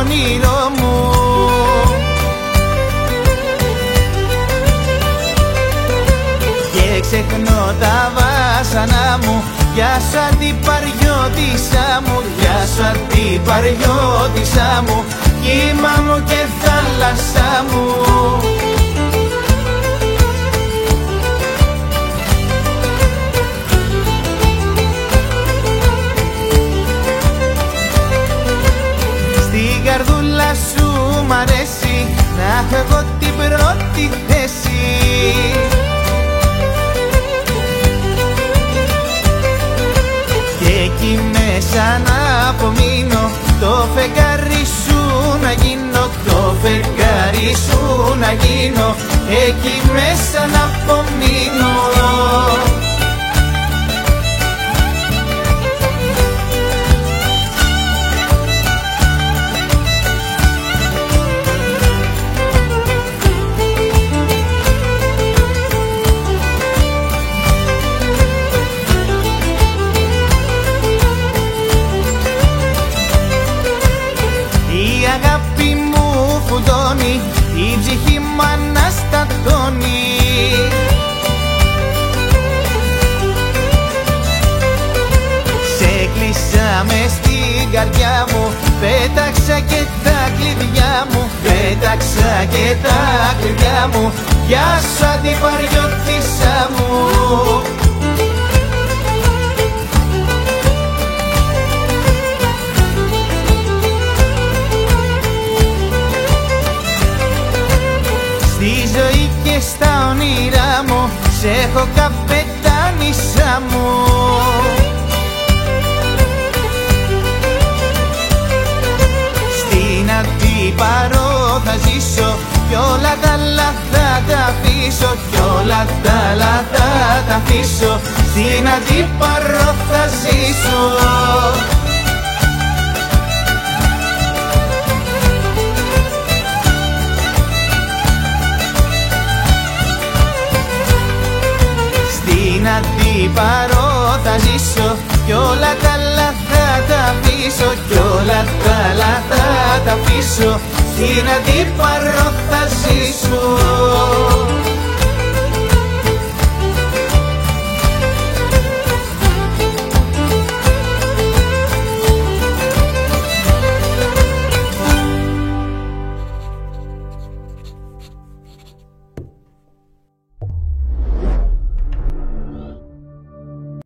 όνειρό μου. Και ξεχνώ τα βάσανα μου. Γεια σου αντιπαριώτησα μου, γεια σου αντιπαριώτησα μου, κύμα μου και θάλασσα μου. Στην καρδούλα σου μ' αρέσει να έχω εγώ την πρώτη θέση. Εκεί μέσα να απομείνω, το φεγγάρι σου να γίνω, το φεγγάρι σου να γίνω, εκεί μέσα να απομείνω. Η αγάπη μου φουντώνει, η ψυχή μου αναστατώνει. Σε κλείσα μες στην καρδιά μου, πέταξα και τα κλειδιά μου, πέταξα και τα κλειδιά μου, γεια σου αντιπαριώτησα μου. Στη ζωή και στα όνειρά μου, σ' έχω καπετάνισσα μου. Στην αντίπαρο θα ζήσω, κι όλα τα άλλα θα τα αφήσω, κι όλα τα άλλα θα τα αφήσω. Στην αντίπαρο θα ζήσω. Στην αντίπαρο θα ζήσω, κι όλα τα άλλα θα τα αφήσω, κι όλα τα άλλα θα τα αφήσω. Στην αντίπαρο θα ζήσω.